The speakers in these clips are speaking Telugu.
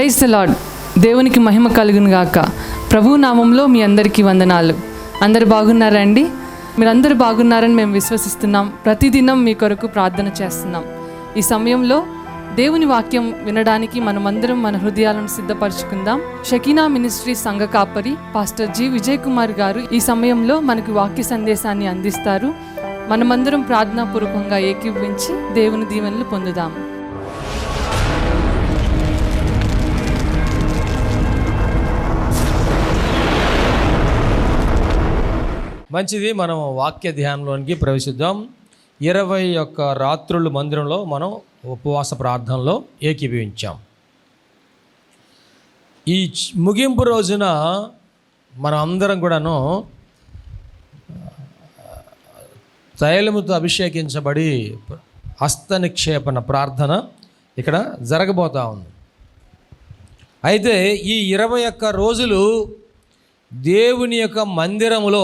Praise the lord. దేవునికి మహిమ కలుగును గాక. ప్రభు నామంలో మీ అందరికీ వందనాలు. అందరు బాగున్నారండి? మీరందరూ బాగున్నారని మేము విశ్వసిస్తున్నాం. ప్రతిదినం మీ కొరకు ప్రార్థన చేస్తున్నాం. ఈ సమయంలో దేవుని వాక్యం వినడానికి మనమందరం మన హృదయాలను సిద్ధపరచుకుందాం. షకీనా మినిస్ట్రీ సంఘ కాపరి పాస్టర్ జి విజయ్ కుమార్ గారు ఈ సమయంలో మనకు వాక్య సందేశాన్ని అందిస్తారు. మనమందరం ప్రార్థనాపూర్వకంగా ఏకీభవించి దేవుని దీవెనలు పొందుదాము. మంచిది, మనం వాక్య ధ్యానంలోనికి ప్రవేశిద్దాం. 21 రాత్రులు మందిరంలో మనం ఉపవాస ప్రార్థనలో ఏకీభవించాం. ఈ ముగింపు రోజున మనం అందరం కూడాను తైలముతో అభిషేకించబడి హస్త నిక్షేపణ ప్రార్థన ఇక్కడ జరగబోతూ ఉంది. అయితే ఈ 21 రోజులు దేవుని యొక్క మందిరములో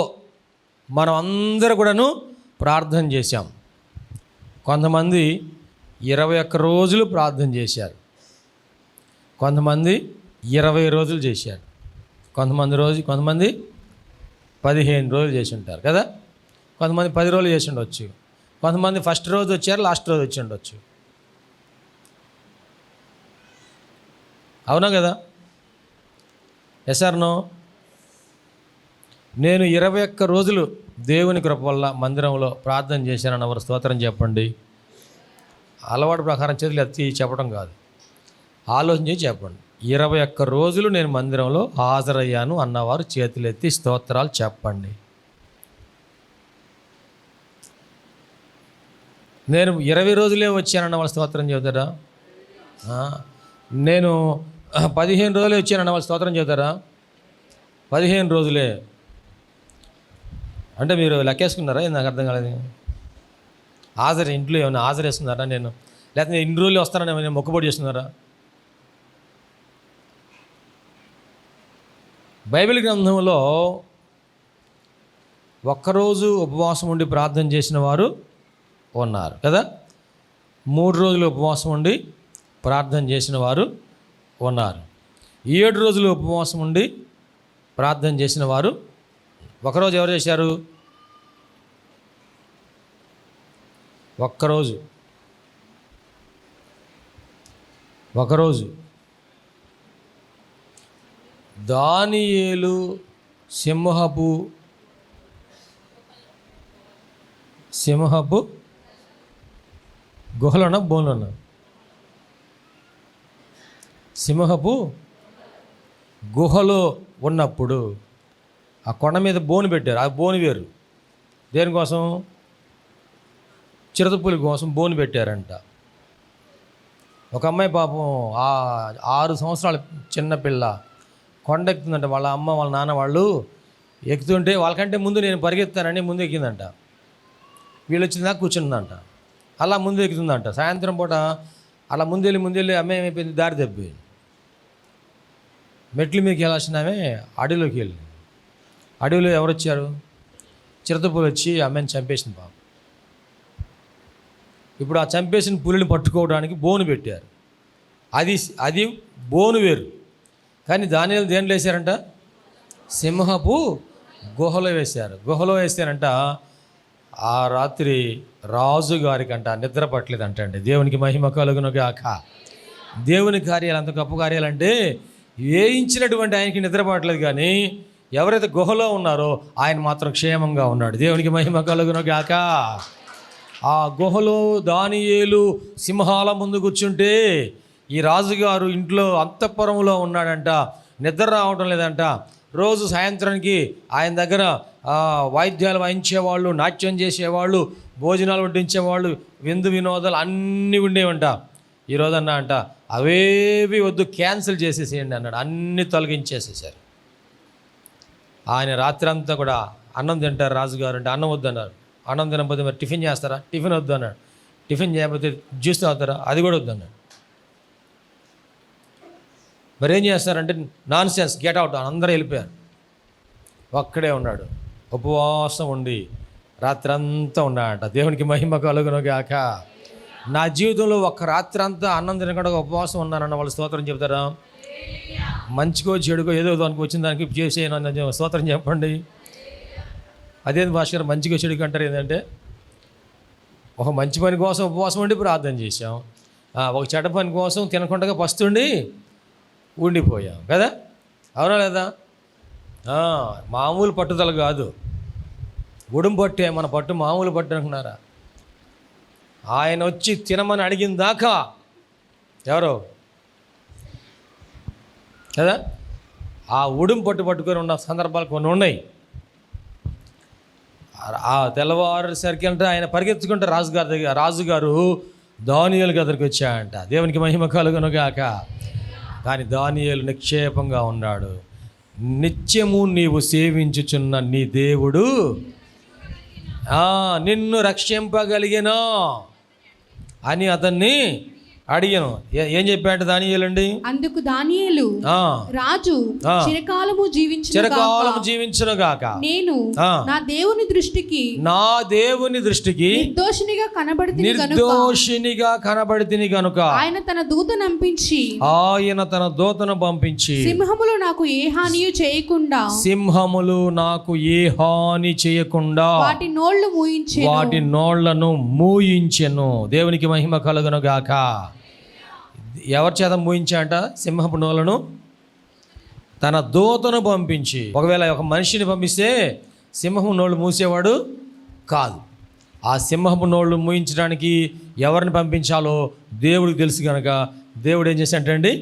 మనం అందరూ కూడాను ప్రార్థన చేశాం. కొంతమంది 21 రోజులు ప్రార్థన చేశారు, కొంతమంది 20 రోజులు చేశారు, కొంతమంది 15 రోజులు చేసి ఉంటారు కదా. కొంతమంది 10 రోజులు చేసి ఉండొచ్చు, కొంతమంది ఫస్ట్ రోజు వచ్చారు, లాస్ట్ రోజు వచ్చి ఉండొచ్చు. అవునా కదా? Yes or no? నేను 21 రోజులు దేవుని కృప వల్ల మందిరంలో ప్రార్థన చేశానన్న వారు స్తోత్రం చెప్పండి. అలవాటు ప్రకారం చేతులు ఎత్తి చెప్పడం కాదు, ఆలోచన చేసి చెప్పండి. 21 రోజులు నేను మందిరంలో హాజరయ్యాను అన్నవారు చేతులు ఎత్తి స్తోత్రాలు చెప్పండి. నేను 20 రోజులే వచ్చానన్న వాళ్ళు స్తోత్రం చెబుతారా? నేను 15 రోజులే వచ్చానన్న వాళ్ళు స్తోత్రం చెబుతారా? 15 రోజులే అంటే మీరు లెక్కేసుకున్నారా? నాకు అర్థం కాలేదు. హాజరు ఇంట్లో ఏమైనా హాజరు వేస్తున్నారా? నేను లేకపోతే ఇన్ని రోజులు వస్తానని ఏమైనా మొక్కుబడి చేస్తున్నారా? బైబిల్ గ్రంథంలో ఒక్కరోజు ఉపవాసం ఉండి ప్రార్థన చేసిన వారు ఉన్నారు కదా. 3 రోజులు ఉపవాసం ఉండి ప్రార్థన చేసిన వారు ఉన్నారు. 7 రోజులు ఉపవాసం ఉండి ప్రార్థన చేసిన వారు. ఒకరోజు ఎవరు చేశారు? ఒకరోజు దానియేలు సింహపు గుహలోన బోన్లోన సింహపు గుహలో ఉన్నప్పుడు ఆ కొండ మీద బోను పెట్టారు. ఆ బోను వేరు. దేనికోసం? చిరుతపులి కోసం బోను పెట్టారంట. ఒక అమ్మాయి పాపం 6 సంవత్సరాల చిన్నపిల్ల కొండ ఎక్కుతుందంట. వాళ్ళ అమ్మ వాళ్ళ నాన్న వాళ్ళు ఎక్కుతుంటే వాళ్ళకంటే ముందు నేను పరిగెత్తానని ముందు ఎక్కిందంట. వీళ్ళు వచ్చిందా కూర్చుందంట. అలా ముందు ఎక్కుతుందంట. సాయంత్రం పూట అలా ముందెళ్ళి అమ్మాయి ఏమైపోయింది, దారి తప్పిపోయింది. మెట్ల మీదకి వెళ్ళాల్సినామే అడవిలోకి వెళ్ళి, అడవిలో ఎవరు వచ్చారు? చిరుతపులి వచ్చి అమ్మాయిని చంపేసింది పాపం. ఇప్పుడు ఆ చంపేసిన పులిని పట్టుకోవడానికి బోను పెట్టారు. అది బోను వేరు. కానీ దానియేలు దేంట్లో వేశారంట? సింహపు గుహలో వేశారు. గుహలో వేసారంట. ఆ రాత్రి రాజుగారికంట నిద్ర పట్టలేదంట అండి. దేవునికి మహిమ కలుగును గాక. దేవుని కార్యాలు అంత గొప్ప కార్యాలంటే వేయించినటువంటి ఆయనకి నిద్ర పట్టలేదు, కానీ ఎవరైతే గుహలో ఉన్నారో ఆయన మాత్రం క్షేమంగా ఉన్నాడు. దేవునికి మహిమ కలుగును గాక. ఆ గుహలో దానియేలు సింహాల ముందు కూర్చుంటే ఈ రాజుగారు ఇంట్లో అంతఃపురంలో ఉన్నాడంట. నిద్ర రావడం లేదంట. రోజు సాయంత్రానికి ఆయన దగ్గర వాయిద్యాలు వాయించేవాళ్ళు, నాట్యం చేసేవాళ్ళు, భోజనాలు వడ్డించేవాళ్ళు, విందు వినోదాలు అన్నీ ఉండేవంట. ఈరోజన్నా అంట అవేవి వద్దు, క్యాన్సిల్ చేసేసేయండి అన్నాడు. అన్నీ తొలగించేసేసారు. ఆయన రాత్రి అంతా కూడా అన్నం తింటారు రాజుగారు అంటే. అన్నం వద్దు అన్నారు. అన్నం తినకపోతే మరి టిఫిన్ చేస్తారా? టిఫిన్ వద్దు అన్నాడు. టిఫిన్ చేయకపోతే జ్యూస్ తాగుతారా? అది కూడా వద్దు అన్నాడు. మరి ఏం చేస్తారంటే నాన్ సెన్స్, గెట్ అవుట్, అందరూ వెళ్ళిపోయారు. ఒక్కడే ఉన్నాడు. ఉపవాసం ఉండి రాత్రి అంతా ఉన్నాడంట. దేవునికి మహిమ కలుగును గాక. నా జీవితంలో ఒక్క రాత్రి అంతా అన్నం తినకుండా ఉపవాసం ఉన్నానన్న వాళ్ళు స్తోత్రం చెప్తారా? మంచికో చెడుకో ఏదో దానికి వచ్చిన దానికి చేసేయను స్తోత్రం చెప్పండి. అదేంటి భాస్కర్ మంచిగా చెడుకు అంటారు ఏంటంటే, ఒక మంచి పని కోసం ఉపవాసం ఉండి ప్రార్థన చేసాం, ఒక చెడ్డ పని కోసం తినకుండా పస్తుండి ఉండిపోయాం కదా, అవునా లేదా? మామూలు పట్టుదల కాదు, ఉడుం పట్టే మన పట్టు మామూలు పట్టు అనుకున్నారా? ఆయన వచ్చి తినమని అడిగిన దాకా ఎవరో కదా ఆ ఉడుం పట్టుకొని ఉన్న సందర్భాలు కొన్ని ఉన్నాయి. ఆ తెల్లవారుసరికి అంటే ఆయన పరిగెత్తుకుంటే రాజుగారు దానియేలు దగ్గరికి వచ్చాయంట. దేవునికి మహిమ కలుగును గాక. కానీ దానియేలు నిక్షేపంగా ఉన్నాడు. నిత్యము నీవు సేవించుచున్న నీ దేవుడు నిన్ను రక్షింపగలిగినా అని అతన్ని అడిగాను. ఏం చెప్పాడు దానియేలండి? అందుకు దానియేలు, రాజు చిరకాలము జీవించును గాక, నేను నా దేవుని దృష్టికి నిర్దోషినిగా కనబడితిని గనుక ఆయన తన దూతను పంపించి సింహములు నాకు ఏ హాని చేయకుండా వాటి నోళ్లను మూయించెను. దేవునికి మహిమ కలుగును గాక. ఎవరి చేత మూయించాట? సింహపు నోళ్లను తన దూతను పంపించి. ఒకవేళ ఒక మనిషిని పంపిస్తే సింహపు నోళ్ళు మూసేవాడు కాదు. ఆ సింహపు నోళ్ళు మూయించడానికి ఎవరిని పంపించాలో దేవుడికి తెలుసు కనుక దేవుడు ఏం చేశాడండి?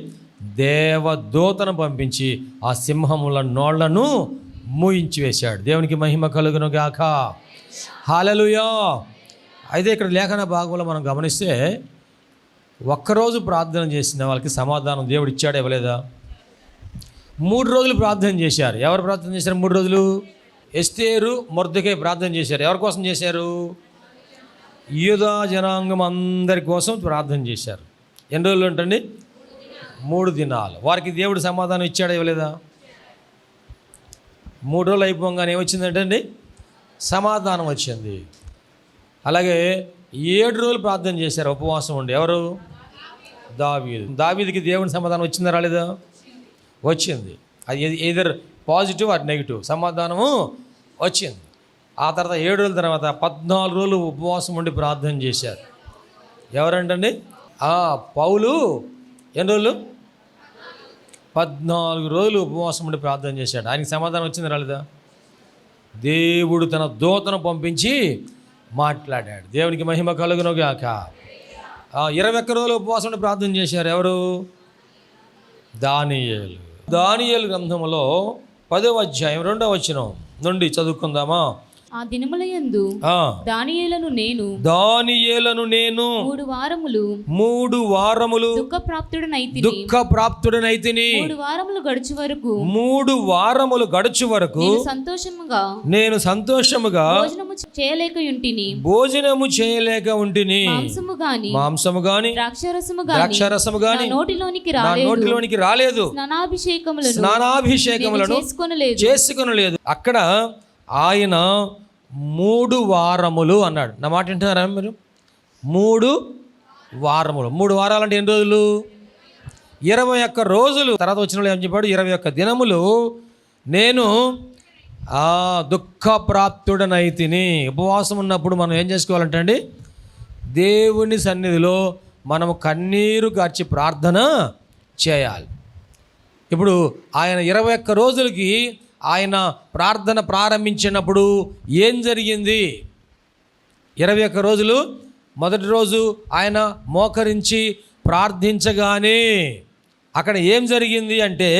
దేవదూతను పంపించి ఆ సింహముల నోళ్లను మూయించి వేశాడు. దేవునికి మహిమ కలుగును గాక. హల్లెలూయా. అయితే ఇక్కడ లేఖన భాగంలో మనం గమనిస్తే ఒక్కరోజు ప్రార్థన చేసిన వాళ్ళకి సమాధానం దేవుడు ఇచ్చాడు, ఇవ్వలేదా? 3 రోజులు ప్రార్థన చేశారు. ఎవరు ప్రార్థన చేశారు 3 రోజులు? ఎస్తేరు, మొర్దెకై ప్రార్థన చేశారు. ఎవరి కోసం చేశారు? యూదా జనాంగం అందరి కోసం ప్రార్థన చేశారు. ఎన్ని రోజులు ఉంటుంది? 3 దినాలు. వారికి దేవుడు సమాధానం ఇచ్చాడా, ఇవ్వలేదా? 3 రోజులు అయిపోగానే ఏమొచ్చిందంటండి? సమాధానం వచ్చింది. అలాగే 7 రోజులు ప్రార్థన చేశారు ఉపవాసం ఉండి. ఎవరు? దావీదుకి దేవుని సమాధానం వచ్చిందా, రాలేదా? వచ్చింది. అది ఎయిదర్ పాజిటివ్ ఆర్ నెగిటివ్ సమాధానము వచ్చింది. ఆ తర్వాత 7 రోజుల తర్వాత 14 రోజులు ఉపవాసం ఉండి ప్రార్థన చేశారు. ఎవరంటండి? పౌలు ఎన్ని రోజులు? 14 రోజులు ఉపవాసం ఉండి ప్రార్థన చేశాడు. ఆయనకి సమాధానం వచ్చింది, రాలేదా? దేవుడు తన దూతను పంపించి మాట్లాడాడు. దేవునికి మహిమ కలుగును గాక. 21 రోజులు ఉపవాసం ఉండి ప్రార్థన చేశారు. ఎవరు? దానియేలు గ్రంథంలో 10వ అధ్యాయం 2వ వచనం నుండి చదువుకుందామా? ఆ దినములయందు దానియేలును నేను 3 వారములు దుఃఖప్రాప్తుడనైతిని. 3 వారములు గడుచు వరకు నేను సంతోషముగా భోజనము చేయలేక ఉంటిని. మాంసము గాని ద్రాక్షారసము గాని నోటిలోనికి రాలేదు. స్నానాభిషేకములను చేసుకొనలేదు. అక్కడ ఆయన 3 వారములు అన్నాడు. నా మాట వింటున్నారా మీరు? 3 వారములు. 3 వారాలంటే ఎన్ని రోజులు? 21 రోజులు. తర్వాత వచ్చిన వాళ్ళు ఏం చెప్పాడు? 21 దినములు నేను దుఃఖప్రాప్తుడనైతిని. ఉపవాసం ఉన్నప్పుడు మనం ఏం చేసుకోవాలంటే అండి, దేవుని సన్నిధిలో మనము కన్నీరు కార్చి ప్రార్థన చేయాలి. ఇప్పుడు ఆయన 21 రోజులకి ఆయన ప్రార్థన ప్రారంభించినప్పుడు ఏం జరిగింది? 21 రోజులు. మొదటి రోజు ఆయన మోకరించి ప్రార్థించగానే అక్కడ ఏం జరిగింది అంటే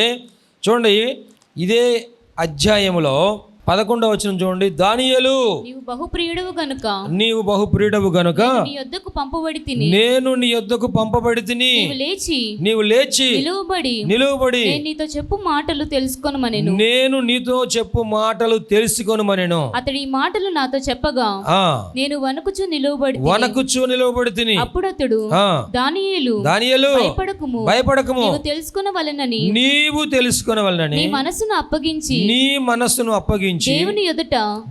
చూడండి, ఇదే అధ్యాయములో 11వ వచనం చూడండి. దానియేలు, నీవు బహుప్రియుడవు గనుక నేను నీ యొద్దకు పంపబడితిని. నీవు లేచి నిలువబడి నేను నీతో చెప్పు మాటలు తెలుసుకొనుమనెను. అతడు ఈ మాటలు నాతో చెప్పగా నేను వణకుచు నిలువబడితిని. అప్పుడు అతడు, దానియేలు భయపడకుము, నీవు తెలుసుకొనవలెనని నీ మనసును అప్పగించి ప్రేమించి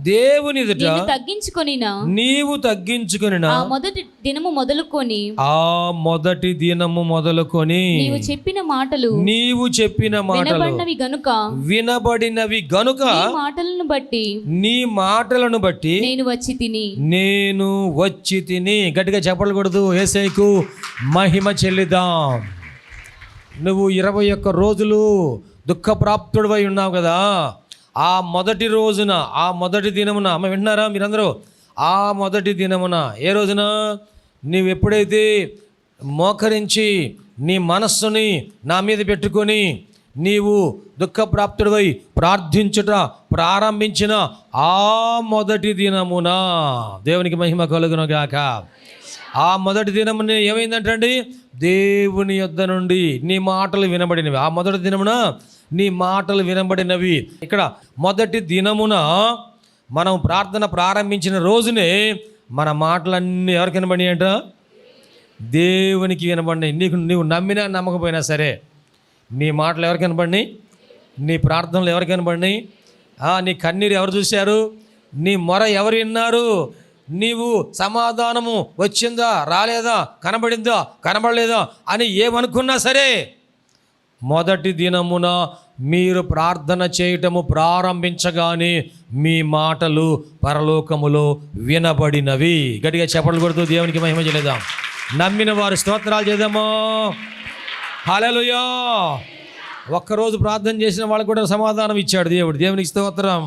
దేవుని ఎదుట నీవు తగ్గించుకొనిన ఆ మొదటి దినము మొదలుకొని నీవు చెప్పిన మాటలు వినబడినవి గనుక నీ మాటలను బట్టి నేను వచ్చి తిని. గట్టిగా చెప్పకూడదు, యేసయ్యకు మహిమ చెల్లిద్దాం. నువ్వు 21 రోజులు దుఃఖప్రాప్తుడివై ఉన్నావు కదా, ఆ మొదటి రోజున, ఆ మొదటి దినమున, అమ్మ వింటున్నారా మీరందరూ? ఆ మొదటి దినమున, ఏ రోజున నీవు ఎప్పుడైతే మోకరించి నీ మనస్సుని నా మీద పెట్టుకొని నీవు దుఃఖప్రాప్తుడివై ప్రార్థించుట ప్రారంభించిన ఆ మొదటి దినమున, దేవునికి మహిమ కలుగును గాక, ఆ మొదటి దినమున ఏమైందంటండి? దేవుని యొద్ద నుండి నీ మాటలు వినబడినవి. ఆ మొదటి దినమున నీ మాటలు వినబడినవి. ఇక్కడ మొదటి దినమున మనం ప్రార్థన ప్రారంభించిన రోజునే మన మాటలన్నీ ఎవరికి వినబడి అంట? దేవునికి వినబడినాయి. నీవు నమ్మినా నమ్మకపోయినా సరే నీ మాటలు ఎవరికి వినబడినాయి? నీ ప్రార్థనలు ఎవరికి వినబడినాయి? నీ కన్నీరు ఎవరు చూశారు? నీ మొర ఎవరు విన్నారు? నీవు సమాధానము వచ్చిందా రాలేదా, కనబడిందా కనబడలేదా అని ఏమనుకున్నా సరే మొదటి దినమున మీరు ప్రార్థన చేయటము ప్రారంభించగానే మీ మాటలు పరలోకములో వినబడినవి. గట్టిగా చెప్పలు కొడుతూ దేవునికి మహిమ చెల్లిద్దాం. నమ్మిన వారు స్తోత్రాలు చేద్దామా? హల్లెలూయా. ఒక్కరోజు ప్రార్థన చేసిన వాళ్ళకు కూడా సమాధానం ఇచ్చాడు దేవుడు. దేవునికి స్తోత్రం.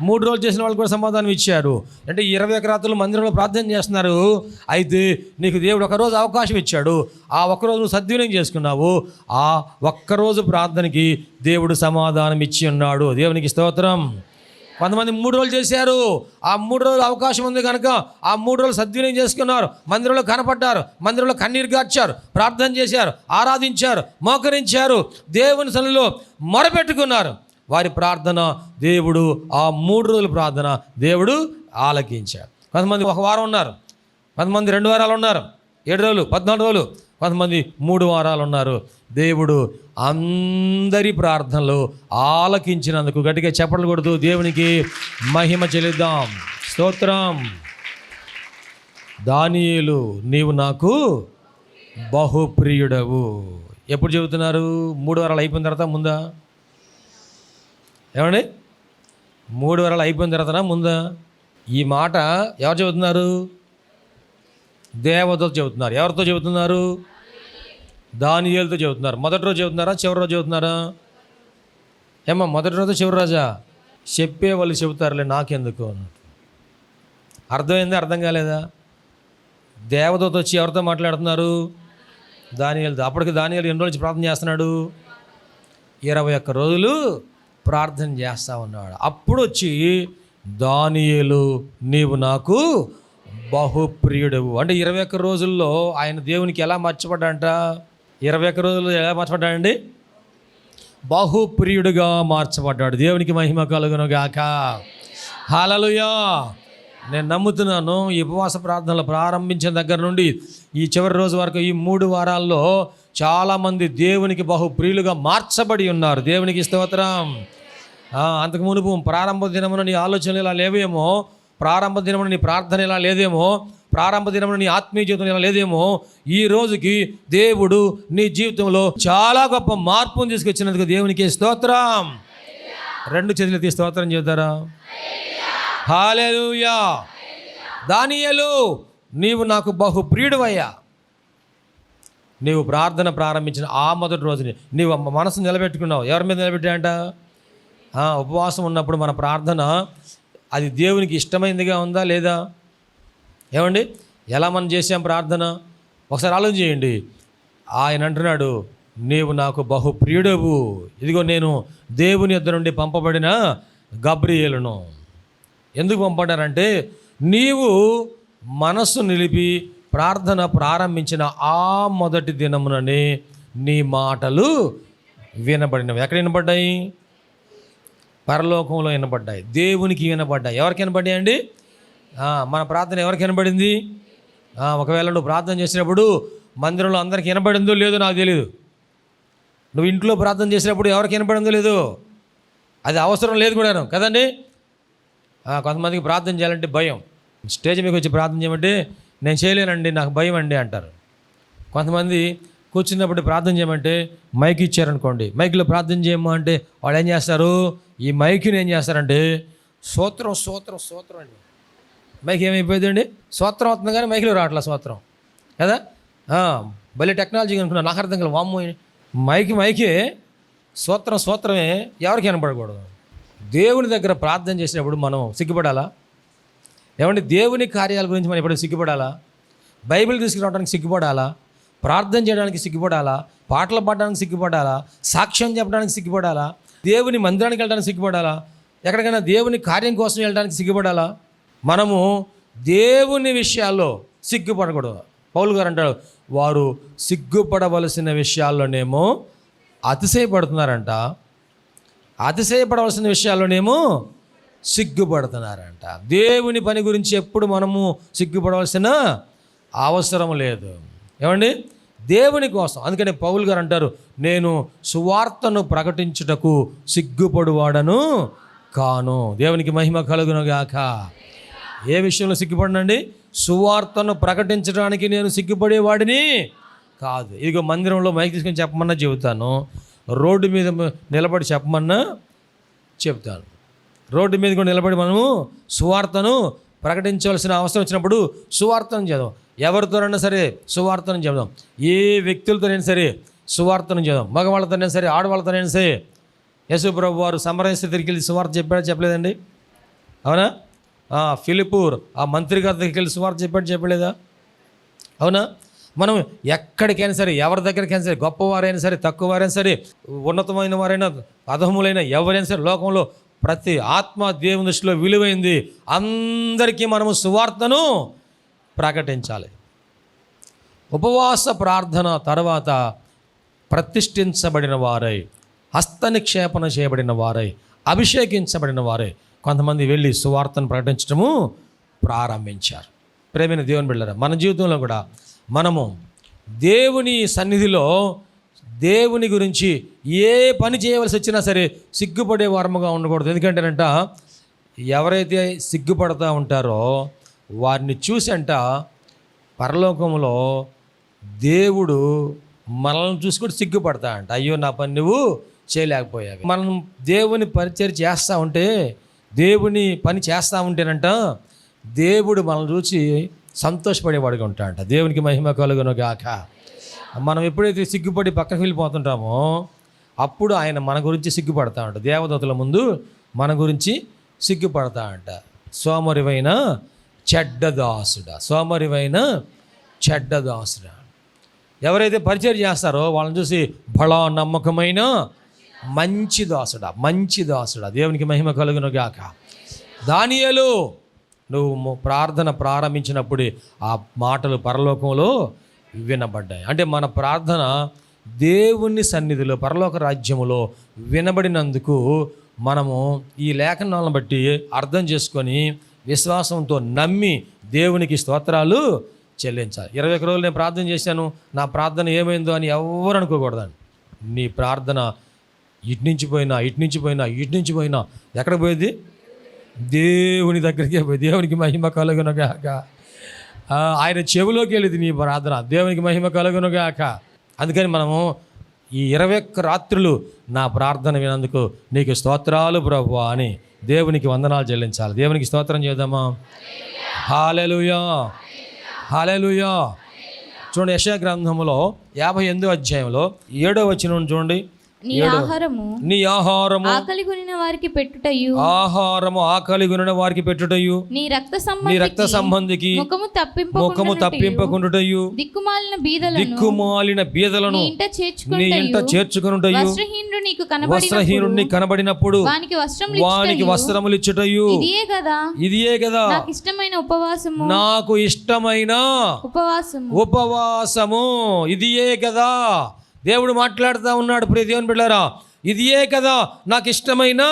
3 రోజులు చేసిన వాళ్ళు కూడా సమాధానం ఇచ్చారు. అంటే 21 రాత్రులు మందిరంలో ప్రార్థన చేస్తున్నారు. అయితే నీకు దేవుడు ఒకరోజు అవకాశం ఇచ్చాడు. ఆ ఒక్కరోజు నువ్వు సద్వినియోగం చేసుకున్నావు. ఆ ఒక్కరోజు ప్రార్థనకి దేవుడు సమాధానం ఇచ్చి ఉన్నాడు. దేవునికి స్తోత్రం. కొంతమంది 3 రోజులు చేశారు. ఆ 3 రోజులు అవకాశం ఉంది కనుక ఆ 3 రోజులు సద్వినియోగం చేసుకున్నారు. మందిరంలో కనపడ్డారు, మందిరంలో కన్నీరు గార్చారు, ప్రార్థన చేశారు, ఆరాధించారు, మోకరించారు, దేవుని సన్నిధిలో మొరపెట్టుకున్నారు. వారి ప్రార్థన దేవుడు, ఆ 3 రోజుల ప్రార్థన దేవుడు ఆలకించాడు. కొంతమంది 1 వారం ఉన్నారు, కొంతమంది 2 వారాలు ఉన్నారు, 7 రోజులు, 14 రోజులు, కొంతమంది 3 వారాలు ఉన్నారు. దేవుడు అందరి ప్రార్థనలు ఆలకించినందుకు గట్టిగా చప్పట్లు కొడుతూ దేవునికి మహిమ చెల్లిద్దాం. స్తోత్రం. దానియేలు నీవు నాకు బహుప్రియుడవు. ఎప్పుడు చెబుతున్నారు? 3 వారాలు అయిపోయిన తర్వాత ముందా? ఏమండి? 3 వారాలు అయిపోయిన తర్వాత ముందా? ఈ మాట ఎవరు చెబుతున్నారు? దేవతతో చెబుతున్నారు. ఎవరితో చెబుతున్నారు? దానియేలుతో చెబుతున్నారు. మొదటి రోజు చెబుతున్నారా, చివరి రోజు చెబుతున్నారా? ఏమో మొదటి రోజు చివరి రోజా? చెప్పే వాళ్ళు చెబుతారులే, నాకెందుకు అన్నట్టు. అర్థమైందా? అర్థం కాలేదా? దేవతతో వచ్చి ఎవరితో మాట్లాడుతున్నారు? దానియేలుతో. అప్పటికి దానియేలు ఎన్ని రోజులు ప్రార్థన చేస్తున్నాడు? 21 రోజులు ప్రార్థన చేస్తూ ఉన్నాడు. అప్పుడు వచ్చి దానియేలు నీవు నాకు బహుప్రియుడవు. అంటే 21 రోజుల్లో ఆయన దేవునికి ఎలా మార్చబడ్డాడంట? 21 రోజుల్లో ఎలా మార్చబడ్డాడండి? బహుప్రియుడిగా మార్చబడ్డాడు. దేవునికి మహిమ కలుగును గాక. హల్లెలూయా. నేను నమ్ముతున్నాను, ఈ ఉపవాస ప్రార్థనలు ప్రారంభించిన దగ్గర నుండి ఈ చివరి రోజు వరకు ఈ 3 వారాల్లో చాలామంది దేవునికి బహుప్రియులుగా మార్చబడి ఉన్నారు. దేవునికి స్తోత్రం. అంతకు మునుపు ప్రారంభ దినమున నీ ఆలోచనలు ఇలా లేవేమో, ప్రారంభ దినమున నీ ప్రార్థన ఇలా లేదేమో, ప్రారంభ దినమున నీ ఆత్మీయ జీవితం ఇలా లేదేమో, ఈ రోజుకి దేవుడు నీ జీవితంలో చాలా గొప్ప మార్పును తీసుకొచ్చినందుకు దేవునికి స్తోత్రం. 2 చేతులు ఎత్తి స్తోత్రం చెబుతారా? హల్లెలూయా. దానియేలు నీవు నాకు బహుప్రియుడివయ్యా. నీవు ప్రార్థన ప్రారంభించిన ఆ మొదటి రోజుని నీవు మనసు నిలబెట్టుకున్నావు. ఎవరి మీద నిలబెట్టాయంట? ఉపవాసం ఉన్నప్పుడు మన ప్రార్థన అది దేవునికి ఇష్టమైందిగా ఉందా లేదా? ఏమండి, ఎలా మనం చేసాం ప్రార్థన? ఒకసారి ఆలోచన చేయండి. ఆయన అంటున్నాడు, నీవు నాకు బహుప్రియుడవు. ఇదిగో నేను దేవుని యొద్ద నుండి పంపబడిన గబ్రియేలును. ఎందుకు పంపడారంటే నీవు మనస్సు నిలిపి ప్రార్థన ప్రారంభించిన ఆ మొదటి దినముననే నీ మాటలు వినబడినవి. ఎక్కడ వినబడ్డాయి? పరలోకంలో వినబడ్డాయి, దేవునికి వినబడ్డాయి. ఎవరికి వినబడ్డాయి అండి? మన ప్రార్థన ఎవరికి వినబడింది? ఒకవేళ నువ్వు ప్రార్థన చేసినప్పుడు మందిరంలో అందరికి వినబడిందో లేదో నాకు తెలియదు. నువ్వు ఇంట్లో ప్రార్థన చేసినప్పుడు ఎవరికి వినబడిందో లేదో అది అవసరం లేదు కూడాను కదండి. కొంతమందికి ప్రార్థన చేయాలంటే భయం. స్టేజ్ మీకు వచ్చి ప్రార్థన చేయమంటే నేను చేయలేనండి, నాకు భయం అండి అంటారు. కొంతమంది కూర్చున్నప్పుడు ప్రార్థన చేయమంటే మైక్ ఇచ్చారనుకోండి, మైక్లో ప్రార్థన చేయమ్మా అంటే వాళ్ళు ఏం చేస్తారు, ఈ మైక్ని ఏం చేస్తారంటే స్తోత్రం స్తోత్రం స్తోత్రం అండి. మైక్ ఏమైపోయిందండి, స్తోత్రం అవుతుంది కానీ మైక్లో రావట్లా స్తోత్రం కదా. భలే టెక్నాలజీ అనుకున్నా, నాకు అర్థం కాదు. వామ్మో, మైకే స్తోత్రం స్తోత్రమే, ఎవరికి వినపడకూడదు. దేవుని దగ్గర ప్రార్థన చేసినప్పుడు మనం సిగ్గుపడాలా? ఏమంటే దేవుని కార్యాల గురించి మనం ఎప్పుడు సిగ్గుపడాలా? బైబిల్ తీసుకురావడానికి సిగ్గుపడాలా? ప్రార్థన చేయడానికి సిగ్గుపడాలా? పాటలు పాడడానికి సిగ్గుపడాలా? సాక్ష్యం చెప్పడానికి సిగ్గుపడాలా? దేవుని మందిరానికి వెళ్ళడానికి సిగ్గుపడాలా? ఎక్కడికైనా దేవుని కార్యం కోసం వెళ్ళడానికి సిగ్గుపడాలా? మనము దేవుని విషయాల్లో సిగ్గుపడకూడదు. పౌలు గారు అంటాడు, వారు సిగ్గుపడవలసిన విషయాల్లోనేమో అతిశయపడుతున్నారంట, అతిశయపడవలసిన విషయాల్లోనేమో సిగ్గుపడుతున్నారంట. దేవుని పని గురించి ఎప్పుడు మనము సిగ్గుపడవలసిన అవసరం లేదు. ఏమండి, దేవుని కోసం. అందుకని పౌలు గారు అంటారు, నేను సువార్తను ప్రకటించుటకు సిగ్గుపడువాడను కాను. దేవునికి మహిమ కలుగునుగాక. ఏ విషయంలో సిగ్గుపడనండి? సువార్తను ప్రకటించడానికి నేను సిగ్గుపడేవాడిని కాదు. ఇదిగో మందిరంలో మైక్ తీసుకొని చెప్పమన్నా చెబుతాను, రోడ్డు మీద నిలబడి చెప్పమన్నా చెప్తాను. రోడ్డు మీద కూడా నిలబడి మనము సువార్తను ప్రకటించవలసిన అవసరం వచ్చినప్పుడు సువార్తను చదవం. ఎవరితోనైనా సరే సువార్తను చెబుదాం. ఏ వ్యక్తులతోనైనా సరే సువార్తను చదవం. మగవాళ్ళతోనైనా సరే ఆడవాళ్ళతోనైనా సరే. యేసు ప్రభు వారు సమరయ స్థితికి వెళ్ళి సువార్త చెప్పలేదండి? అవునా? ఫిలిప్పు ఆ మంత్రి గారి దగ్గరికి వెళ్ళి సువార్త చెప్పలేదా? అవునా? మనం ఎక్కడికైనా సరే, ఎవరి దగ్గరికైనా సరే, గొప్పవారైనా సరే, తక్కువవారైనా సరే, ఉన్నతమైన వారైనా, అధములైన ఎవరైనా సరే, లోకంలో ప్రతి ఆత్మ దేవుని దృష్టిలో విలువైంది. అందరికీ మనము సువార్తను ప్రకటించాలి. ఉపవాస ప్రార్థన తర్వాత ప్రతిష్ఠించబడిన వారై, హస్తనిక్షేపణ చేయబడిన వారై, అభిషేకించబడిన వారై కొంతమంది వెళ్ళి సువార్తను ప్రకటించడము ప్రారంభించారు. ప్రేమైన దేవుని బిడ్డలారా, మన జీవితంలో కూడా మనము దేవుని సన్నిధిలో దేవుని గురించి ఏ పని చేయవలసి వచ్చినా సరే సిగ్గుపడే వారముగా ఉండకూడదు. ఎందుకంటేనంట, ఎవరైతే సిగ్గుపడతా ఉంటారో వారిని చూసంట పరలోకంలో దేవుడు మనల్ని చూసి కూడా సిగ్గుపడతా అంట. అయ్యో, నా పని నువ్వు చేయలేకపోయావు. మనం దేవుని పరిచర్య చేస్తూ ఉంటే, దేవుని పని చేస్తూ ఉంటేనంట దేవుడు మనల్ని చూసి సంతోషపడేవాడిగా ఉంటాడంట. దేవునికి మహిమ కలుగును గాక. మనం ఎప్పుడైతే సిగ్గుపడి పక్కకి వెళ్ళిపోతుంటామో అప్పుడు ఆయన మన గురించి సిగ్గుపడతా అంట. దేవదూతల ముందు మన గురించి సిగ్గుపడతా అంట. సోమరివైన చెడ్డదాసుడా, సోమరివైన చెడ్డదాసుడా. ఎవరైతే పరిచయం చేస్తారో వాళ్ళని చూసి బలా నమ్మకమైన మంచి దాసుడా, మంచి దాసుడా. దేవునికి మహిమ కలుగును గాక. దానియేలు, నువ్వు ప్రార్థన ప్రారంభించినప్పుడే ఆ మాటలు పరలోకంలో వినబడ్డాయి. అంటే మన ప్రార్థన దేవుని సన్నిధిలో పరలోక రాజ్యములో వినబడినందుకు మనము ఈ లేఖనాలను బట్టి అర్థం చేసుకొని విశ్వాసంతో నమ్మి దేవునికి స్తోత్రాలు చెల్లించాలి. 21 రోజులు నేను ప్రార్థన చేశాను, నా ప్రార్థన ఏమైందో అని ఎవరు అనుకోకూడదండి. నీ ప్రార్థన ఇటు నుంచి పోయినా ఇటు నుంచి పోయినా ఎక్కడ పోయేది? దేవుని దగ్గరికి పోయి. దేవునికి మహిమ కలుగునుగాక. ఆయన చెవిలోకి వెళ్ళేది నీ ప్రార్థన. దేవునికి మహిమ కలుగునుగాక. అందుకని మనము ఈ 21 రాత్రులు నా ప్రార్థన వినందుకు నీకు స్తోత్రాలు ప్రభువా అని దేవునికి వందనాలు చెల్లించాలి. దేవునికి స్తోత్రం చేద్దామా? హల్లెలూయా, హల్లెలూయా. చూడండి, యెషయా గ్రంథములో 58వ అధ్యాయంలో 7వ వచనం చూడండి. నీ ఆహారము ఆకలి కొనిన వారికి పెట్టుటయు, ఆహారము ఆకలి కొనిన వారికి పెట్టుటయు, నీ రక్త సంబంధికి ముఖము తప్పింపకుండుటయు, దిక్కుమాలిన బీదలను నీ ఇంట చేర్చుకొనుటయు, వస్త్రహీనుడిని కనబడినప్పుడు వానికి వస్త్రములు ఇచ్చుటయు. ఇదియే కదా నాకు ఇష్టమైన ఉపవాసము. ఇదియే కదా దేవుడు మాట్లాడుతూ ఉన్నాడు. ప్రియ దేవుని బిడ్డలారా, ఇదియే కదా నాకు ఇష్టమైన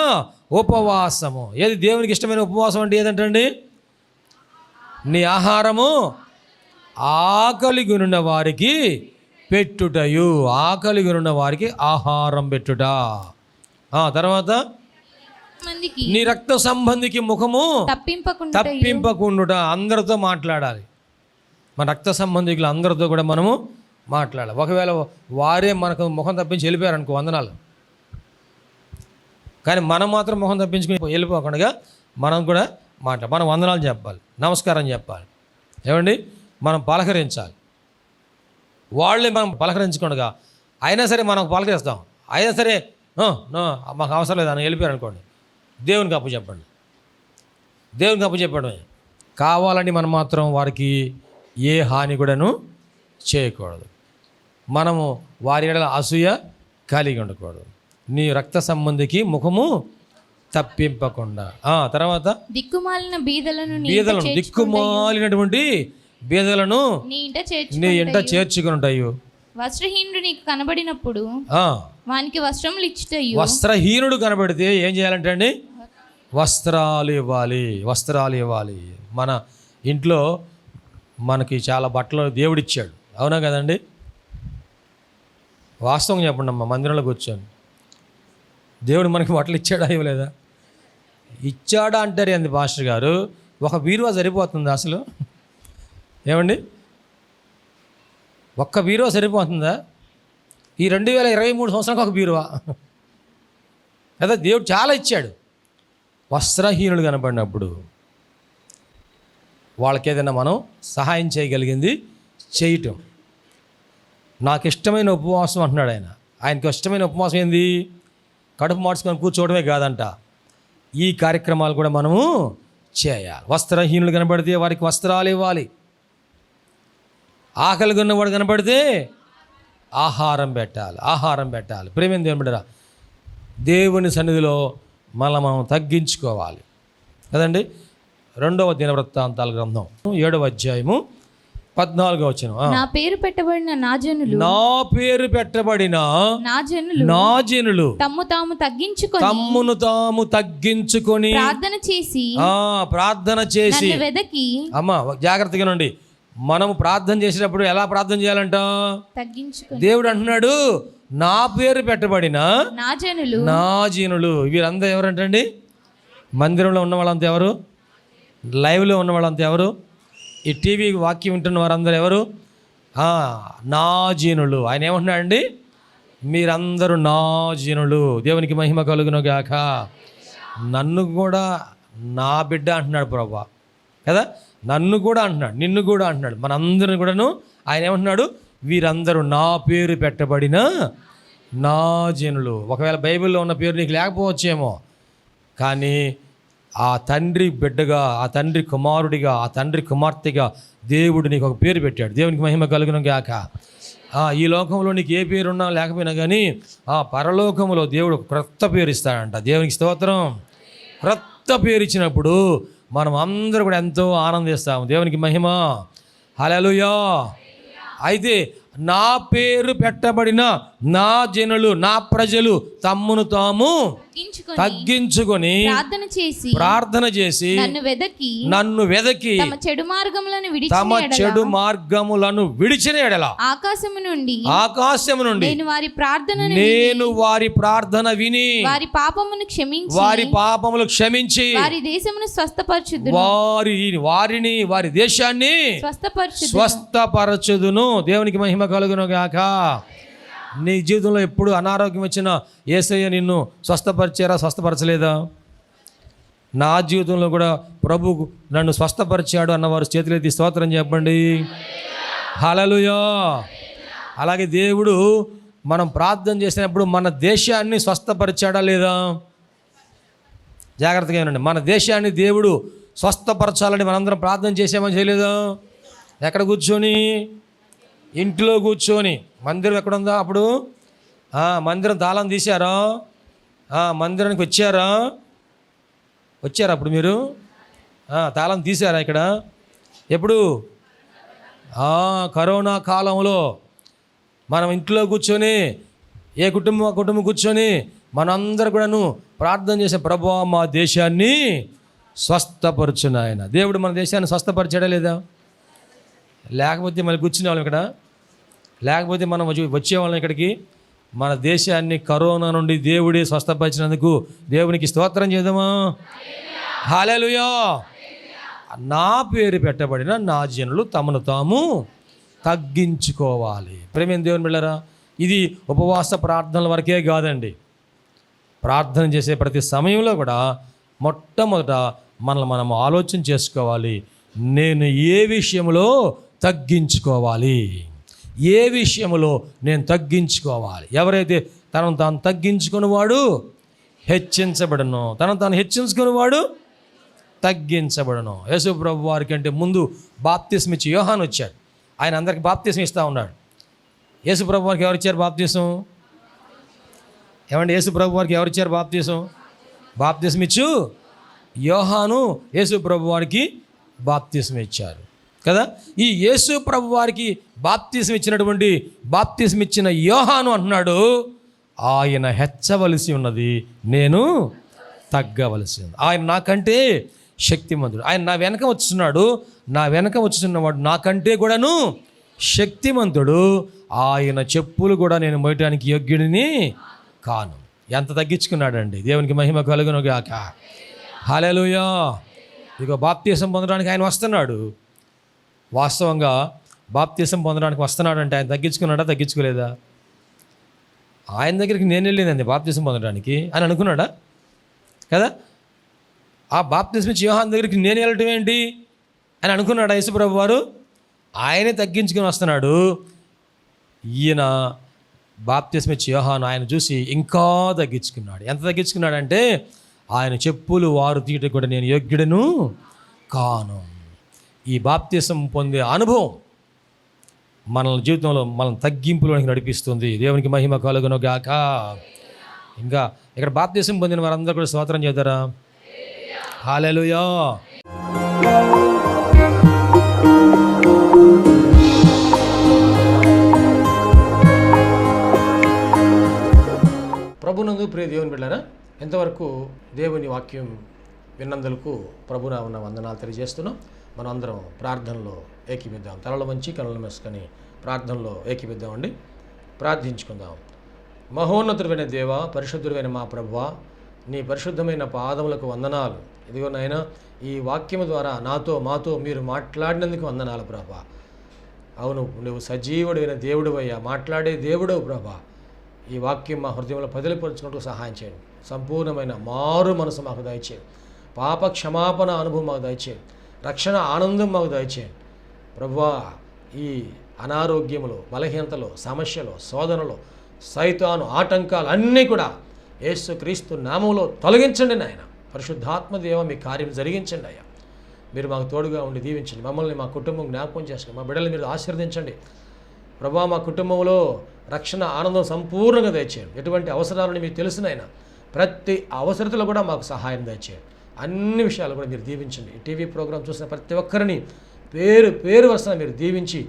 ఉపవాసము. ఏది దేవునికి ఇష్టమైన ఉపవాసం అంటే ఏదంటండి? నీ ఆహారము ఆకలి కొనిన వారికి పెట్టుటయు, ఆకలి కొనిన వారికి ఆహారం పెట్టుట. తర్వాత మందికి నీ రక్త సంబంధికి ముఖము తప్పింపకుండా తప్పింపకుండా అందరితో మాట్లాడాలి. మన రక్త సంబంధికులు అందరితో కూడా మనము మాట్లాడాలి. ఒకవేళ వారే మనకు ముఖం తప్పించి వెళ్ళిపోయారు అనుకో, వందనాలు. కానీ మనం మాత్రం ముఖం తప్పించుకుని వెళ్ళిపోకుండా మనం కూడా మనం వందనాలు చెప్పాలి, నమస్కారం చెప్పాలి. ఏమండి, మనం పలకరించాలి. వాళ్ళే మనం పలకరించకుండా అయినా సరే మనం పలకరిస్తాం. అయినా సరే మాకు అవసరం లేదు అని వెళ్ళిపోయారు అనుకోండి, దేవునికి అప్పు చెప్పండి. దేవునికి అప్పు చెప్పడమే. కావాలని మనం మాత్రం వారికి ఏ హాని కూడాను చేయకూడదు. మనము వారి ఎడల అసూయ కలిగి ఉండకూడదు. నీ రక్త సంబంధికి ముఖము తప్పింపకుండా. తర్వాత దిక్కుమాలిన బీదలను దిక్కుమాలినటువంటి బీదలను నీ ఇంట చేర్చుకుని ఉంటాయి. వస్త్రహీనుడు నీకు కనబడినప్పుడు వానికి వస్త్రములు ఇచ్చుటయు. వస్త్రహీనుడు కనబడితే ఏం చేయాలంటే అండి, వస్త్రాలు ఇవ్వాలి. మన ఇంట్లో మనకి చాలా బట్టలు దేవుడిచ్చాడు, అవునా కదండి? వాస్తవం చెప్పండి అమ్మ, మందిరంలో కూర్చొని దేవుడు మనకి బట్టలు ఇచ్చాడా ఇవ్వలేదా? ఇచ్చాడా అంటారు ఏంది పాస్టర్ గారు? ఒక బీరువా సరిపోతుందా అసలు? ఏమండి, ఒక్క బీరువా సరిపోతుందా? ఈ 2023 సంవత్సరానికి ఒక బీరువా కదా? దేవుడు చాలా ఇచ్చాడు. వస్త్రహీనుడు కనబడినప్పుడు వాళ్ళకి ఏదైనా మనం సహాయం చేయగలిగింది చేయటం. నాకు ఇష్టమైన ఉపవాసం అంటున్నాడు ఆయన. ఆయనకి ఇష్టమైన ఉపవాసం ఏంది? కడుపు మార్చుకొని కూర్చోవడమే కాదంట, ఈ కార్యక్రమాలు కూడా మనము చేయాలి. వస్త్రహీనులు కనబడితే వారికి వస్త్రాలు ఇవ్వాలి. ఆకలి ఉన్నవాడు కనబడితే ఆహారం పెట్టాలి. ప్రేమేం దేవుని బిడ్డరా, దేవుని సన్నిధిలో మనం తగ్గించుకోవాలి కదండి. 2వ దినవృత్తాంతాల గ్రంథం 7వ అధ్యాయము 14వ వచనం. నా పేరు పెట్టబడిన నా జనులు తమ్మును తాము తగ్గించుకొని ప్రార్థన చేసి వెదకి. అమ్మ జాగ్రత్తగా నుండి, మనము ప్రార్థన చేసేటప్పుడు ఎలా ప్రార్థన చేయాలంట? దేవుడు అంటున్నాడు, నా పేరు పెట్టబడిన నా జనులు. వీరంతా ఎవరంటండి? మందిరంలో ఉన్న వాళ్ళంతా ఎవరు? లైవ్లో ఉన్న వాళ్ళంతా ఎవరు? ఈ టీవీ వాక్యం వింటున్న వారందరూ ఎవరు? నా జనులు. ఆయన ఏమంటున్నాడండి? మీరందరూ నా జనులు. దేవునికి మహిమ కలుగును గాక. నన్ను కూడా నా బిడ్డ అంటున్నాడు ప్రభువా కదా. నన్ను కూడా అంటున్నాడు, నిన్ను కూడా అంటున్నాడు, మనందరిని కూడాను ఆయన ఏమంటున్నాడు? వీరందరూ నా పేరు పెట్టబడిన నా జనులు. ఒకవేళ బైబిల్లో ఉన్న పేరు నీకు లేకపోవచ్చేమో, కానీ ఆ తండ్రి బిడ్డగా, ఆ తండ్రి కుమారుడిగా, ఆ తండ్రి కుమార్తెగా దేవుడు నీకు ఒక పేరు పెట్టాడు. దేవునికి మహిమ కలుగును గాక. ఈ లోకంలో నీకు ఏ పేరున్నా లేకపోయినా కానీ పరలోకంలో దేవుడు క్రొత్త పేరు ఇస్తాడంట. దేవునికి స్తోత్రం. క్రొత్త పేరు ఇచ్చినప్పుడు మనం అందరూ కూడా ఎంతో ఆనందిస్తాము. దేవునికి మహిమ. హల్లెలూయా. అయితే నా పేరు పెట్టబడిన నా జనులు, నా ప్రజలు తమ్మును తాము తగ్గించుకొని ప్రార్థన చేసి నన్ను వెదకి తమ చెడు మార్గములను విడిచిన ఎడల ఆకాశము నుండి నేను వారి ప్రార్థన విని వారి పాపములు క్షమించి వారి దేశాన్ని స్వస్థపరచుదును. దేవునికి మహిమ కలుగును గాక. నీ జీవితంలో ఎప్పుడు అనారోగ్యం వచ్చినా యేసయ్య నిన్ను స్వస్థపరచలేదా? నా జీవితంలో కూడా ప్రభు నన్ను స్వస్థపరిచాడు అన్నవారు చేతులెత్తి స్తోత్రం చెప్పండి. హల్లెలూయా. అలాగే దేవుడు మనం ప్రార్థన చేసినప్పుడు మన దేశాన్ని స్వస్థపరిచాడా లేదా? జాగ్రత్తగా వినండి. మన దేశాన్ని దేవుడు స్వస్థపరచాలని మనందరం ప్రార్థన చేసామని చేయలేదా? ఎక్కడ కూర్చొని? ఇంట్లో కూర్చొని. మందిరం ఎక్కడుందా? అప్పుడు మందిరం తాళం తీశారా? మందిరానికి వచ్చారా? అప్పుడు మీరు తాళం తీశారా? ఇక్కడ ఎప్పుడు? కరోనా కాలంలో మనం ఇంట్లో కూర్చొని ఏ కుటుంబం కూర్చొని మనందరూ కూడాను ప్రార్థన చేసే, ప్రభువా మా దేశాన్ని స్వస్థపరచును. ఆయన దేవుడు మన దేశాన్ని స్వస్థపరిచాడా లేదా? లేకపోతే మళ్ళీ కూర్చునే వాళ్ళం ఇక్కడ, లేకపోతే మనం వచ్చేవాళ్ళం ఇక్కడికి. మన దేశాన్ని కరోనా నుండి దేవుడే స్వస్థపరిచినందుకు దేవునికి స్తోత్రం చేద్దామా? హల్లెలూయా. నా పేరు పెట్టబడిన నా జనులు తమను తాము తగ్గించుకోవాలి. ప్రేమ దేవుని బిడ్డలారా, ఇది ఉపవాస ప్రార్థనల వరకే కాదండి. ప్రార్థన చేసే ప్రతి సమయంలో కూడా మొట్టమొదట మనల్ని మనం ఆలోచన చేసుకోవాలి. నేను ఏ విషయంలో తగ్గించుకోవాలి, ఏ విషయంలో నేను తగ్గించుకోవాలి. ఎవరైతే తనను తాను తగ్గించుకునేవాడు హెచ్చించబడను, తనను తాను హెచ్చించుకునేవాడు తగ్గించబడను. యేసు ప్రభు వారి కంటే ముందు బాప్తిస్మ ఇచ్చి యోహాను వచ్చాడు. ఆయన అందరికి బాప్తిస్మ ఇస్తూ ఉన్నాడు. యేసు ప్రభు వారికి ఎవరు ఇచ్చారు బాప్తిసం? ఏమండి, యేసు ప్రభు వారికి ఎవరు ఇచ్చారు బాప్తిసం? బాప్తిస్మ ఇచ్చు యోహాను యేసు ప్రభు వారికి బాప్తిస్మ ఇచ్చారు కదా. ఈ యేసు ప్రభు వారికి బాప్తిస్మ ఇచ్చినటువంటి బాప్తిస్మ ఇచ్చిన యోహాను అంటున్నాడు, ఆయన హెచ్చవలసి ఉన్నది, నేను తగ్గవలసి ఉంది. ఆయన నాకంటే శక్తిమంతుడు. ఆయన నా వెనక వచ్చున్నాడు, నా వెనక వచ్చున్నవాడు నాకంటే కూడాను శక్తిమంతుడు. ఆయన చెప్పులు కూడా నేను మోయటానికి యోగ్యుడిని కాను. ఎంత తగ్గించుకున్నాడండి. దేవునికి మహిమ కలుగును గాక. హల్లెలూయా. ఇదిగో బాప్తీసం పొందడానికి ఆయన వస్తున్నాడు. వాస్తవంగా బాప్తీసం పొందడానికి వస్తున్నాడంటే ఆయన తగ్గించుకున్నాడా, తగ్గించుకోలేదా? ఆయన దగ్గరికి నేను వెళ్ళిందండి బాప్తీసం పొందడానికి అని అనుకున్నాడా కదా. ఆ బాప్తిస్మ ఇచ్చే యోహాను దగ్గరికి నేను వెళ్ళటం ఏంటి అని అనుకున్నాడు యేసుప్రభు వారు. ఆయనే తగ్గించుకొని వస్తున్నాడు. ఈయన బాప్తిస్మ ఇచ్చే యోహాను ఆయన చూసి ఇంకా తగ్గించుకున్నాడు. ఎంత తగ్గించుకున్నాడంటే ఆయన చెప్పులు వారు తీయటకు కూడా నేను యోగ్యుడను కాను. ఈ బాప్తిసం పొందే అనుభవం మన జీవితంలో మనం తగ్గింపులోనికి నడిపిస్తుంది. దేవునికి మహిమ కలుగును గాక. ఇంకా ఇక్కడ బాప్తిసం పొందిన వారందరూ కూడా స్తోత్రం చేద్దారా? హల్లెలూయా. ప్రభునందు ప్రియ దేవుని బిడ్డలారా, ఎంతవరకు దేవుని వాక్యం విన్నందులకు ప్రభునామమున వందనాలు తెలియజేస్తున్నాం. మనం అందరం ప్రార్థనలో ఏకీపిద్దాం. తలలు వంచి కనులు మూసుకొని ప్రార్థనలో ఏకీపిద్దామండి. ప్రార్థించుకుందాం. మహోన్నతుడైన దేవ, పరిశుద్ధుడైన మా ప్రభువా, నీ పరిశుద్ధమైన పాదములకు వందనాలు. ఇదిగో నాయన, ఈ వాక్యము ద్వారా మాతో మీరు మాట్లాడినందుకు వందనాలు ప్రభా. అవును, నువ్వు సజీవుడైన దేవుడు అయ్యా, మాట్లాడే దేవుడవు ప్రభా. ఈ వాక్యం మా హృదయంలో పదిలిపరుచుకుంటూ సహాయం చేయండి. సంపూర్ణమైన మారు మనసు మాకు దయచేయండి. పాప క్షమాపణ అనుభవం మాకు దయచేయండి. రక్షణ ఆనందం మాకు దయచేయండి ప్రభువా. ఈ అనారోగ్యములు, బలహీనతలు, సమస్యలు, శోధనలు, సైతాను ఆటంకాలు అన్నీ కూడా యేసుక్రీస్తు నామములో తొలగించండి నాయన. పరిశుద్ధాత్మ దేవ, మీ కార్యం జరిగించండి అయ్యా. మీరు మాకు తోడుగా ఉండి దీవించండి. మమ్మల్ని, మా కుటుంబం జ్ఞాపకం చేసుకోండి. మా బిడ్డలు మీరు ఆశీర్వదించండి ప్రభువా. మా కుటుంబంలో రక్షణ ఆనందం సంపూర్ణంగా దయచేయండి. ఎటువంటి అవసరాలని మీకు తెలుసునైనా ప్రతి అవసరతలో కూడా మాకు సహాయం దయచేయండి. అన్ని విషయాలు కూడా మీరు దీవించండి. ఈ టీవీ ప్రోగ్రాం చూసిన ప్రతి ఒక్కరిని పేరు వరుసన మీరు దీవించి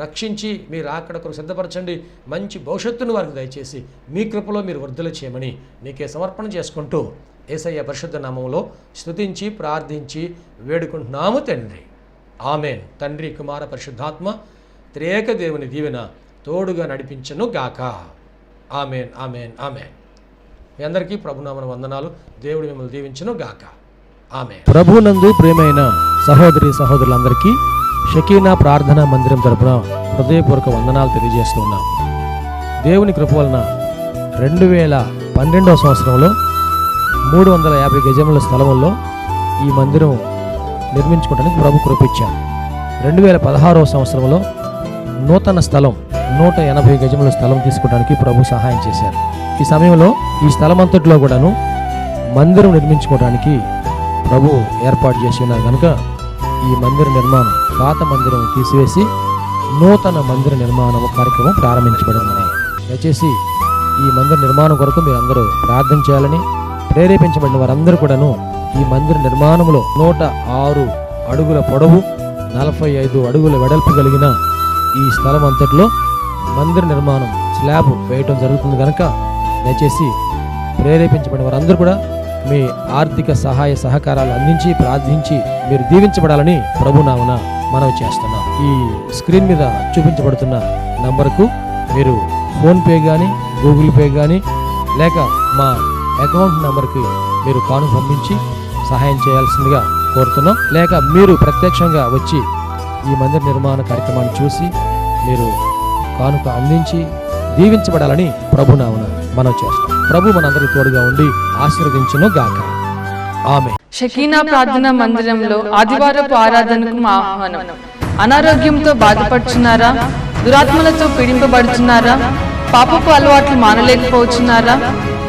రక్షించి మీరు అక్కడ కొరకు సిద్ధపరచండి. మంచి భవిష్యత్తును వారికి దయచేసి మీ కృపలో మీరు వర్ధలు చేయమని నీకే సమర్పణ చేసుకుంటూ యేసయ్య పరిశుద్ధ నామములో స్తుతించి ప్రార్థించి వేడుకుంటున్నాము తండ్రి. ఆమేన్. తండ్రి, కుమార, పరిశుద్ధాత్మ త్రియేక దేవుని దీవెన తోడుగా నడిపించను గాక. ఆమేన్, ఆమేన్, ఆమేన్. మీ అందరికీ ప్రభునామన వందనాలు. దేవుడు మిమ్మల్ని దీవించను గాక. ఆమేన్. ప్రభునందు ప్రియమైన సహోదరి సహోదరులందరికీ షకీనా ప్రార్థనా మందిరం తరపున హృదయపూర్వక వందనాలు తెలియజేస్తున్నాం. దేవుని కృప వలన 2012వ సంవత్సరంలో 350 గజముల స్థలంలో ఈ మందిరం నిర్మించుకోవడానికి ప్రభు కృపించారు. 2016వ సంవత్సరంలో నూతన స్థలం 180 గజముల స్థలం తీసుకోవడానికి ప్రభు సహాయం చేశారు. ఈ సమయంలో ఈ స్థలం అంతట్లో కూడాను మందిరం నిర్మించుకోవడానికి ప్రభు ఏర్పాటు చేసి ఉన్నారు కనుక ఈ మందిర నిర్మాణం, పాత మందిరం తీసివేసి నూతన మందిర నిర్మాణం కార్యక్రమం ప్రారంభించబడిందని దయచేసి ఈ మందిర నిర్మాణం కొరకు మీరు అందరూ ప్రార్థన చేయాలని, ప్రేరేపించబడిన వారందరూ కూడాను ఈ మందిర నిర్మాణంలో 106 అడుగుల పొడవు 45 అడుగుల వెడల్పు కలిగిన ఈ స్థలం అంతట్లో మందిర నిర్మాణం స్లాబ్ వేయటం జరుగుతుంది కనుక దయచేసి ప్రేరేపించబడిన వారందరూ కూడా మీ ఆర్థిక సహాయ సహకారాలు అందించి ప్రార్థించి మీరు దీవించబడాలని ప్రభునామమున మనవి చేస్తున్నాం. ఈ స్క్రీన్ మీద చూపించబడుతున్న నంబర్కు మీరు ఫోన్పే కానీ గూగుల్ పే కానీ లేక మా అకౌంట్ నెంబర్కి మీరు కానుక పంపించి సహాయం చేయాల్సిందిగా కోరుతున్నాం. లేక మీరు ప్రత్యక్షంగా వచ్చి ఈ మందిర నిర్మాణ కార్యక్రమాన్ని చూసి మీరు కానుక అందించి దీవించబడాలని ప్రభునామమున మనం చేస్తాం. ప్రభు మనందరికీ తోడుగా ఉండి ఆశీర్వదించును గాక. ఆమె. షకీనా ప్రార్థనా మందిరంలో ఆదివారపు ఆరాధనకు మా ఆహ్వానం. అనారోగ్యంతో బాధపడుచున్నారా? దురాత్మలతో పీడింపబడుచున్నారా? పాపపు అలవాట్లు మానలేకపోతున్నారా?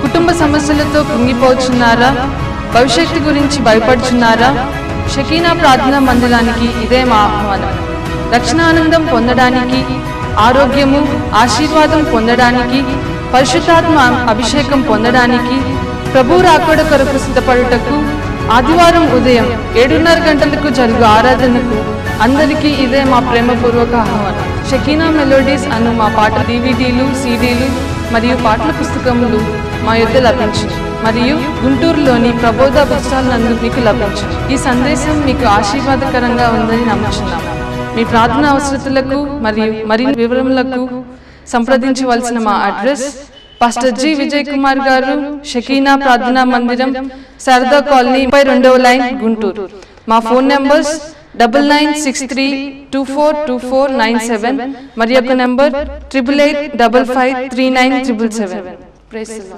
కుటుంబ సమస్యలతో కృంగిపోతున్నారా? భవిష్యత్తు గురించి భయపడుచున్నారా? షకీనా ప్రార్థనా మందిరానికి ఇదే మా ఆహ్వానం. రక్షణానందం పొందడానికి, ఆరోగ్యము ఆశీర్వాదం పొందడానికి, పరిశుద్ధాత్మ అభిషేకం పొందడానికి, ప్రభు రాకడ కొరకు సిద్ధపడుటకు ఆదివారం ఉదయం 7:30 గంటలకు జరుగు ఆరాధనకు అందరికీ ఇదే మా ప్రేమపూర్వక ఆహ్వానం. షకీనా మెలోడీస్ అను మా పాట DVDలు, CDలు మరియు పాటల పుస్తకములు మా యొద్ద లభించును మరియు గుంటూరులోని ప్రబోధ బుక్ నందు మీకు లభించును. ఈ సందేశం మీకు ఆశీర్వాదకరంగా ఉందని నమ్ముచున్నాం. మీ ప్రార్థన అవసరతలకు మరియు మరిన్ని వివరములకు సంప్రదించవలసిన మా address pastor G. Vijay Kumar గారు, షకీనా ప్రార్థనా మందిరం, శారదా కాలనీ, 32వ లైన్, గుంటూరు. మా ఫోన్ నంబర్స్ 9963242497 మరియు ఒక నంబర్ 8885539777. Praise the lord.